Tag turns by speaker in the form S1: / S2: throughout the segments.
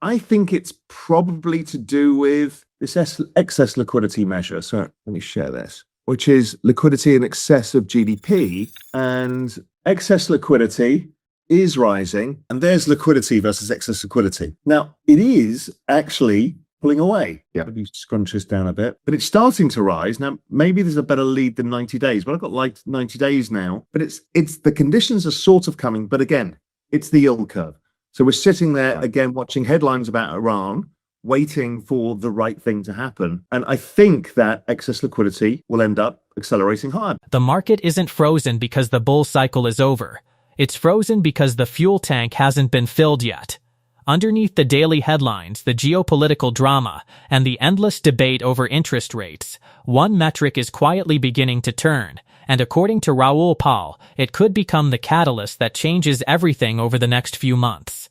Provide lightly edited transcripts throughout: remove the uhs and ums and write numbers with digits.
S1: I think it's probably to do with this excess liquidity measure. So let me share this, which is liquidity in excess of GDP. And excess liquidity is rising. And there's liquidity versus excess liquidity. Now, it is actually pulling away.
S2: Yeah.
S1: Maybe scrunch this down a bit, but it's starting to rise. Now, maybe there's a better lead than 90 days, but I've got like 90 days now. But it's the conditions are sort of coming. But again, it's the yield curve. So we're sitting there again, watching headlines about Iran, waiting for the right thing to happen. And I think that excess liquidity will end up accelerating higher.
S3: The market isn't frozen because the bull cycle is over. It's frozen because the fuel tank hasn't been filled yet. Underneath the daily headlines, the geopolitical drama, and the endless debate over interest rates, one metric is quietly beginning to turn. And according to Raoul Pal, it could become the catalyst that changes everything over the next few months.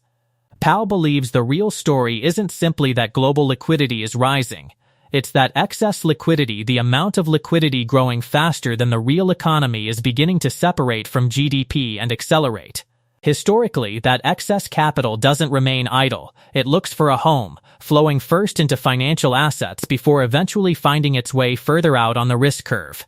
S3: Pal believes the real story isn't simply that global liquidity is rising. It's that excess liquidity, the amount of liquidity growing faster than the real economy, is beginning to separate from GDP and accelerate. Historically, that excess capital doesn't remain idle. It looks for a home, flowing first into financial assets before eventually finding its way further out on the risk curve.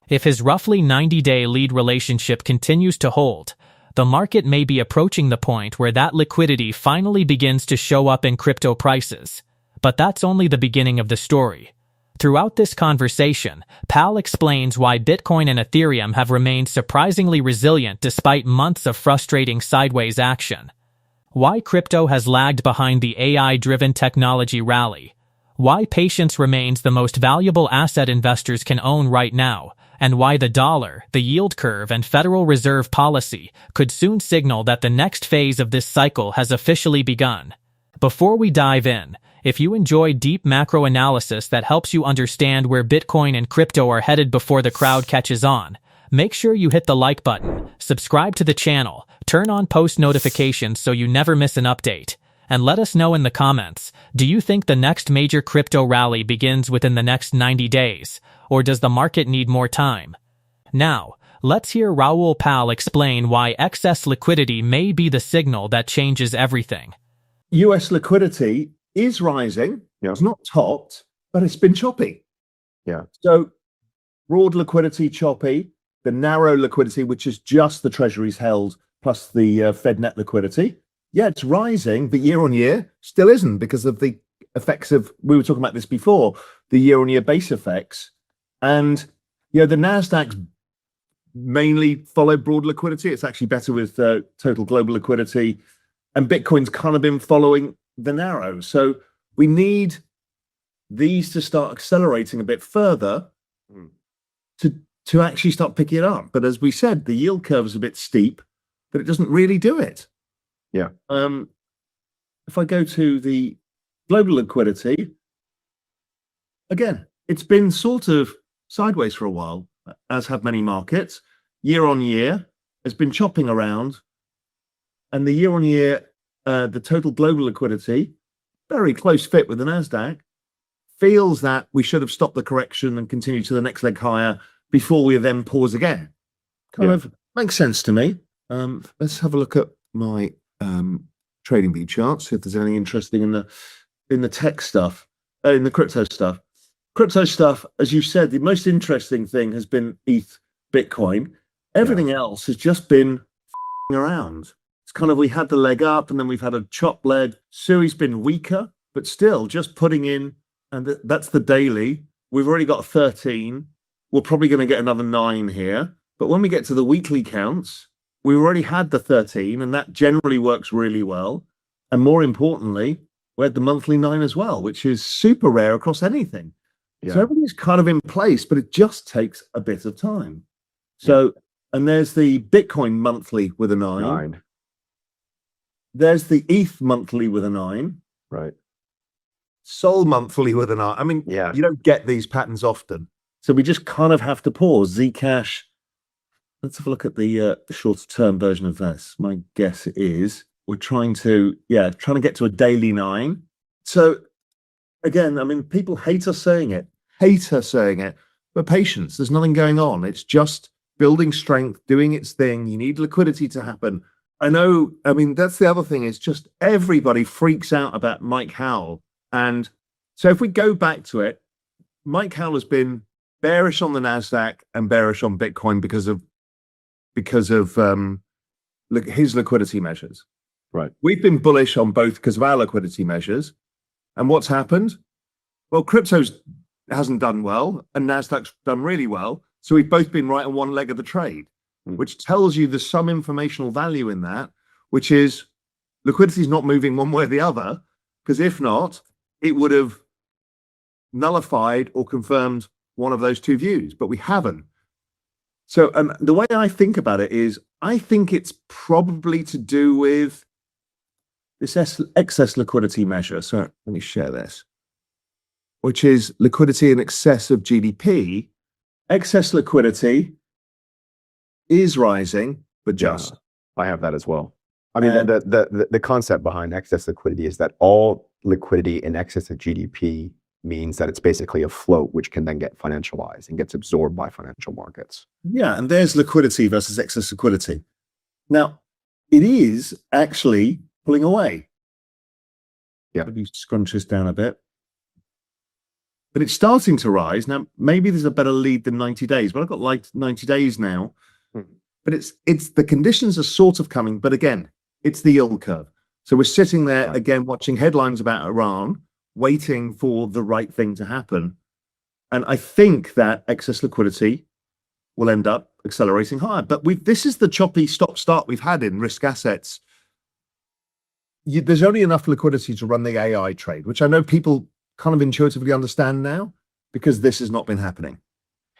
S3: If his roughly 90-day lead relationship continues to hold, the market may be approaching the point where that liquidity finally begins to show up in crypto prices. But that's only the beginning of the story. Throughout this conversation, Pal explains why Bitcoin and Ethereum have remained surprisingly resilient despite months of frustrating sideways action. Why crypto has lagged behind the AI-driven technology rally. Why patience remains the most valuable asset investors can own right now. And why the dollar, the yield curve, and Federal Reserve policy could soon signal that the next phase of this cycle has officially begun. Before we dive in, if you enjoy deep macro analysis that helps you understand where Bitcoin and crypto are headed before the crowd catches on, make sure you hit the like button, subscribe to the channel, turn on post notifications so you never miss an update, and let us know in the comments, do you think the next major crypto rally begins within the next 90 days? Or does the market need more time? Now, let's hear Raoul Pal explain why excess liquidity may be the signal that changes everything.
S1: US liquidity is rising.
S2: Yeah.
S1: It's not topped, but it's been choppy.
S2: Yeah.
S1: So broad liquidity choppy, the narrow liquidity, which is just the treasuries held plus the Fed net liquidity. Yeah, it's rising, but year on year still isn't because of the effects of, we were talking about this before, the year on year base effects. And, the NASDAQ's mainly followed broad liquidity. It's actually better with total global liquidity. And Bitcoin's kind of been following the narrow. So we need these to start accelerating a bit further to actually start picking it up. But as we said, the yield curve is a bit steep, but it doesn't really do it.
S2: Yeah.
S1: If I go to the global liquidity, again, it's been sort of sideways for a while, as have many markets. Year on year has been chopping around, and the year on year, the total global liquidity, very close fit with the NASDAQ, feels that we should have stopped the correction and continued to the next leg higher before we then pause again. Kind of makes sense to me. Let's have a look at my trading view charts, see if there's anything interesting in the tech stuff, in the crypto stuff. Crypto stuff, as you said, the most interesting thing has been ETH, Bitcoin. Everything else has just been around. It's kind of, we had the leg up and then we've had a chop leg. Sui's been weaker, but still just putting in, and that's the daily. We've already got 13. We're probably going to get another 9 here. But when we get to the weekly counts, we already had the 13, and that generally works really well. And more importantly, we had the monthly 9 as well, which is super rare across anything. So everything's kind of in place, but it just takes a bit of time. So, and there's the Bitcoin monthly with a 9. There's the ETH monthly with a 9.
S2: Right.
S1: Sol monthly with a 9. I mean, you don't get these patterns often. So we just kind of have to pause. Zcash. Let's have a look at the shorter term version of this. My guess is we're trying to get to a daily 9. So again, I mean, people hate us saying it, but patience. There's nothing going on. It's just building strength, doing its thing. You need liquidity to happen. I know. I mean, that's the other thing is just everybody freaks out about Mike Howell. And so if we go back to it, Mike Howell has been bearish on the Nasdaq and bearish on Bitcoin because of his liquidity measures.
S2: Right.
S1: We've been bullish on both because of our liquidity measures. And what's happened? Well, crypto's hasn't done well, and Nasdaq's done really well. So we've both been right on one leg of the trade, which tells you there's some informational value in that, which is liquidity is not moving one way or the other, because if not, it would have nullified or confirmed one of those two views, but we haven't. So the way I think about it is, I think it's probably to do with this excess liquidity measure. So let me share this, which is liquidity in excess of GDP. Excess liquidity is rising, but just.
S2: I have that as well. I mean, the concept behind excess liquidity is that all liquidity in excess of GDP means that it's basically a float, which can then get financialized and gets absorbed by financial markets.
S1: Yeah, and there's liquidity versus excess liquidity. Now, it is actually pulling away.
S2: Yeah.
S1: Maybe scrunch this down a bit. But it's starting to rise. Now, maybe there's a better lead than 90 days, but I've got like 90 days now. But it's the conditions are sort of coming, but again, it's the yield curve. So we're sitting there again, watching headlines about Iran, waiting for the right thing to happen. And I think that excess liquidity will end up accelerating higher. But this is the choppy stop-start we've had in risk assets. There's only enough liquidity to run the AI trade, which I know people kind of intuitively understand now, because this has not been happening.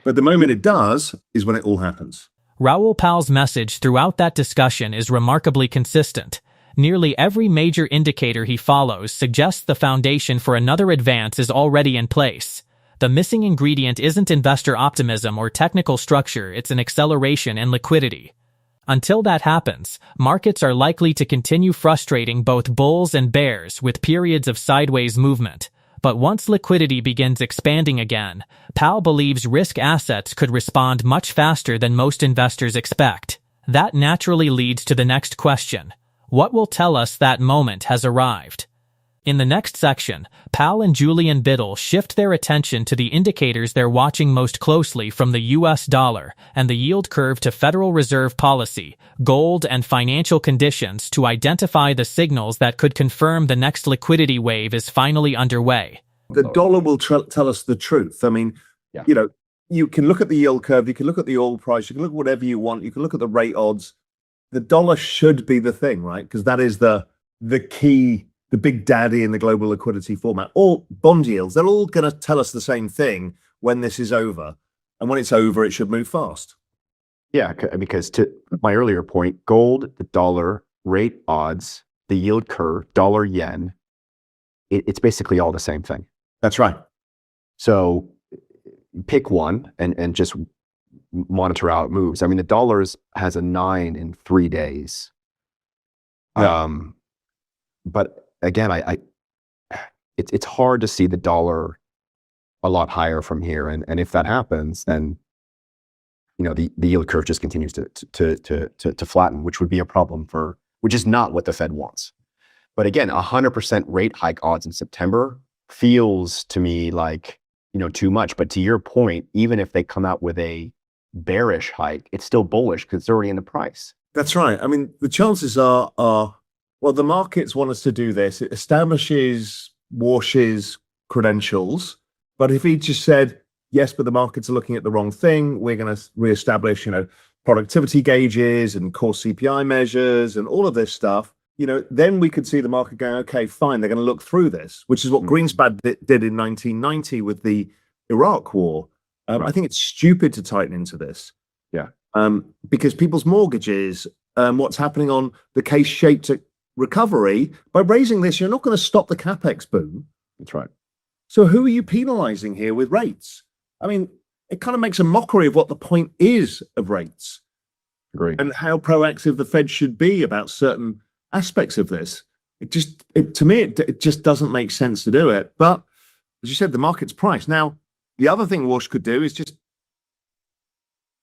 S1: But the moment it does is when it all happens.
S3: Raoul Pal's message throughout that discussion is remarkably consistent. Nearly every major indicator he follows suggests the foundation for another advance is already in place. The missing ingredient isn't investor optimism or technical structure, it's an acceleration in liquidity. Until that happens, markets are likely to continue frustrating both bulls and bears with periods of sideways movement. But once liquidity begins expanding again, Pal believes risk assets could respond much faster than most investors expect. That naturally leads to the next question. What will tell us that moment has arrived? In the next section, Pal and Julien Bittel shift their attention to the indicators they're watching most closely, from the US dollar and the yield curve to Federal Reserve policy, gold, and financial conditions, to identify the signals that could confirm the next liquidity wave is finally underway.
S1: The dollar will tell us the truth. I mean, you know, you can look at the yield curve, you can look at the oil price, you can look at whatever you want, you can look at the rate odds. The dollar should be the thing, right? Because that is the key, the big daddy in the global liquidity format. All bond yields, they're all going to tell us the same thing when this is over. And when it's over, it should move fast.
S2: Yeah, because to my earlier point, gold, the dollar, rate odds, the yield curve, dollar yen, it's basically all the same thing.
S1: That's right.
S2: So pick one and just monitor how it moves. I mean, the dollar has a 9 in 3 days.
S1: Yeah.
S2: But again, it's hard to see the dollar a lot higher from here. And if that happens, then you know the yield curve just continues to flatten, which would be a problem which is not what the Fed wants. But again, 100% rate hike odds in September feels to me like, you know, too much. But to your point, even if they come out with a bearish hike, it's still bullish because it's already in the price.
S1: That's right. I mean, the chances are well, the markets want us to do this. It establishes Warsh's credentials. But if he just said, yes, but the markets are looking at the wrong thing, we're going to reestablish, you know, productivity gauges and core CPI measures and all of this stuff, you know, then we could see the market going, okay, fine, they're going to look through this, which is what Greenspan did in 1990 with the Iraq war. I think it's stupid to tighten into this.
S2: Yeah.
S1: Because people's mortgages, what's happening on the K-shaped recovery, by raising this, you're not going to stop the capex boom.
S2: That's right.
S1: So who are you penalizing here with rates? I mean, it kind of makes a mockery of what the point is of rates.
S2: Agreed.
S1: And how proactive the Fed should be about certain aspects of this. To me, it just doesn't make sense to do it. But as you said, the market's price. Now, the other thing Walsh could do is just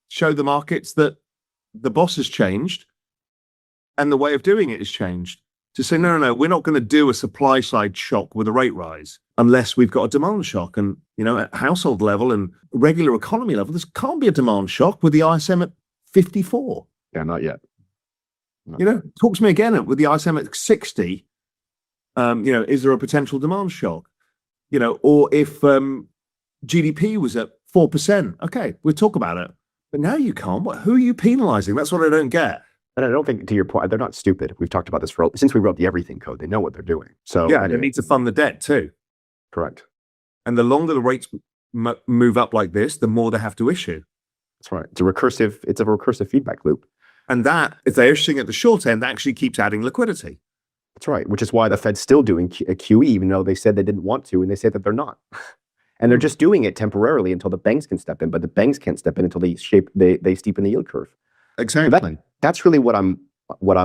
S1: show the markets that the boss has changed And the way of doing it has changed to say, no, we're not going to do a supply side shock with a rate rise unless we've got a demand shock. And, at household level and regular economy level, there can't be a demand shock with the ISM at 54.
S2: Yeah, not yet. No.
S1: Talk to me again with the ISM at 60. Is there a potential demand shock? Or if GDP was at 4%, okay, we'll talk about it. But now you can't. Who are you penalizing? That's what I don't get.
S2: And I don't think, to your point, they're not stupid. We've talked about this since we wrote the everything code. They know what they're doing. So
S1: yeah, they need to fund the debt too.
S2: Correct.
S1: And the longer the rates move up like this, the more they have to issue.
S2: That's right. It's a recursive feedback loop.
S1: And that, if they're issuing at the short end, that actually keeps adding liquidity.
S2: That's right. Which is why the Fed's still doing a QE, even though they said they didn't want to, and they say that they're not. And they're just doing it temporarily until the banks can step in, but the banks can't step in until they steepen the yield curve.
S1: Exactly.
S2: So that's really what I'm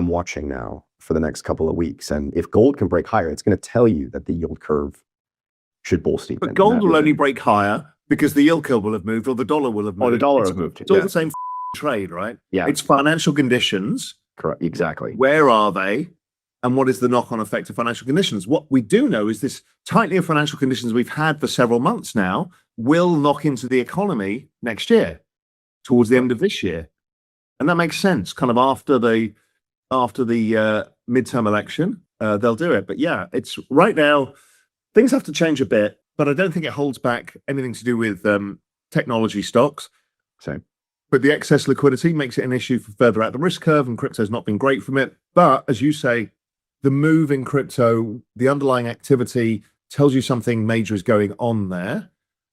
S2: watching now for the next couple of weeks. And if gold can break higher, it's going to tell you that the yield curve should bull steepen.
S1: But gold will only break higher because the yield curve will have moved or the dollar will have moved.
S2: Or the dollar has moved.
S1: It's all the same trade, right?
S2: Yeah.
S1: It's financial conditions.
S2: Correct. Exactly.
S1: Where are they? And what is the knock-on effect of financial conditions? What we do know is this tightening of financial conditions we've had for several months now will knock into the economy next year, towards the end of this year. And that makes sense. Kind of after the midterm election, they'll do it. But yeah, it's right now, things have to change a bit, but I don't think it holds back anything to do with technology stocks.
S2: Same.
S1: But the excess liquidity makes it an issue for further out the risk curve, and crypto's not been great from it. But as you say, the move in crypto, the underlying activity tells you something major is going on there.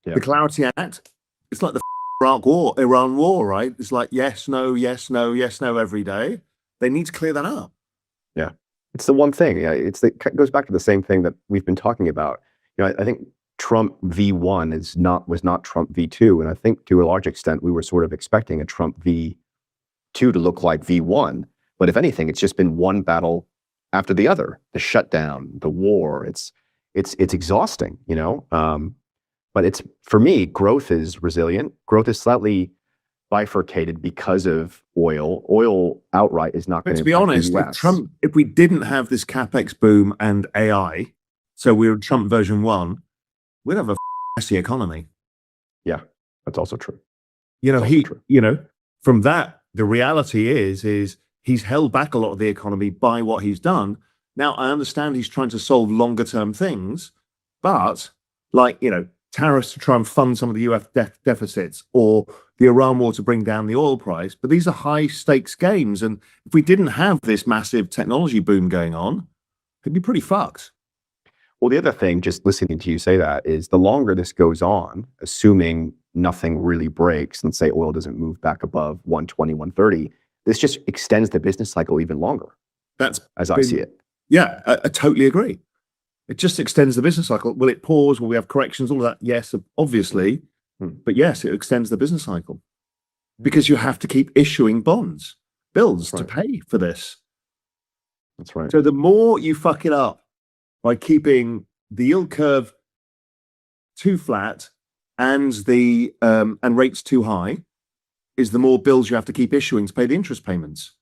S1: Yeah. The Clarity Act, it's like the Iran war, right? It's like yes, no, yes, no, yes, no every day. They need to clear that up.
S2: Yeah, it's the one thing. Yeah, it goes back to the same thing that we've been talking about. I think Trump V1 was not Trump V2, and I think to a large extent we were sort of expecting a Trump V2 to look like V1. But if anything, it's just been one battle after the other. The shutdown, the war. It's exhausting, But it's, for me, growth is resilient. Growth is slightly bifurcated because of oil. Oil outright is not going to
S1: be honest. If we didn't have this capex boom and AI, so we were Trump version 1, we'd have a messy economy.
S2: Yeah, that's also true.
S1: From that, the reality is he's held back a lot of the economy by what he's done. Now, I understand he's trying to solve longer term things, but tariffs to try and fund some of the US deficits, or the Iran war to bring down the oil price. But these are high stakes games. And if we didn't have this massive technology boom going on, it'd be pretty fucked.
S2: Well, the other thing, just listening to you say that, is the longer this goes on, assuming nothing really breaks, and say oil doesn't move back above 120, 130, this just extends the business cycle even longer.
S1: That's
S2: as I see it.
S1: Yeah, I totally agree. It just extends the business cycle. Will it pause? Will we have corrections? All of that? Yes, obviously. But yes, it extends the business cycle because you have to keep issuing bills to pay for this.
S2: That's right.
S1: So the more you fuck it up by keeping the yield curve too flat and and rates too high, is the more bills you have to keep issuing to pay the interest payments,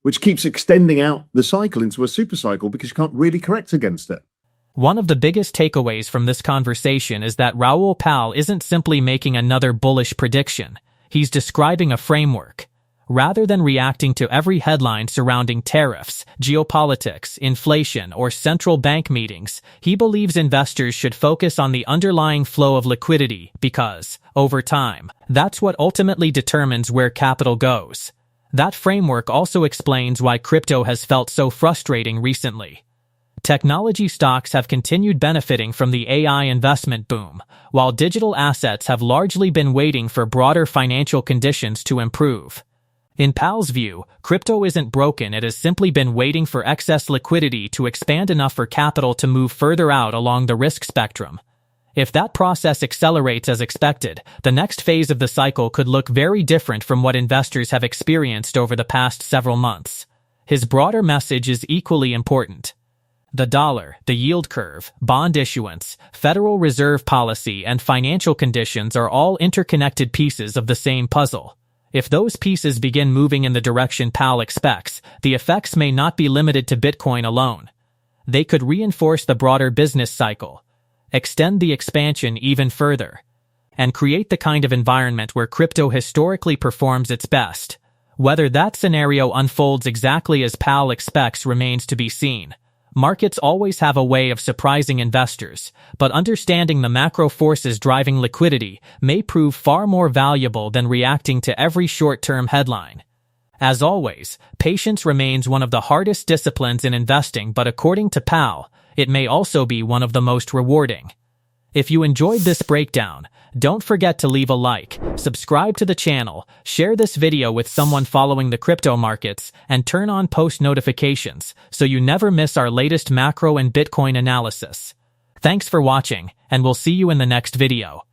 S1: which keeps extending out the cycle into a super cycle because you can't really correct against it.
S3: One of the biggest takeaways from this conversation is that Raoul Pal isn't simply making another bullish prediction. He's describing a framework. Rather than reacting to every headline surrounding tariffs, geopolitics, inflation, or central bank meetings, he believes investors should focus on the underlying flow of liquidity because, over time, that's what ultimately determines where capital goes. That framework also explains why crypto has felt so frustrating recently. Technology stocks have continued benefiting from the AI investment boom, while digital assets have largely been waiting for broader financial conditions to improve. In Pal's view, crypto isn't broken, it has simply been waiting for excess liquidity to expand enough for capital to move further out along the risk spectrum. If that process accelerates as expected, the next phase of the cycle could look very different from what investors have experienced over the past several months. His broader message is equally important. The dollar, the yield curve, bond issuance, Federal Reserve policy, and financial conditions are all interconnected pieces of the same puzzle. If those pieces begin moving in the direction Pal expects, the effects may not be limited to Bitcoin alone. They could reinforce the broader business cycle, extend the expansion even further, and create the kind of environment where crypto historically performs its best. Whether that scenario unfolds exactly as Pal expects remains to be seen. Markets always have a way of surprising investors, but understanding the macro forces driving liquidity may prove far more valuable than reacting to every short-term headline. As always, patience remains one of the hardest disciplines in investing, but according to Pal, it may also be one of the most rewarding. If you enjoyed this breakdown, don't forget to leave a like, subscribe to the channel, share this video with someone following the crypto markets, and turn on post notifications so you never miss our latest macro and Bitcoin analysis. Thanks for watching, and we'll see you in the next video.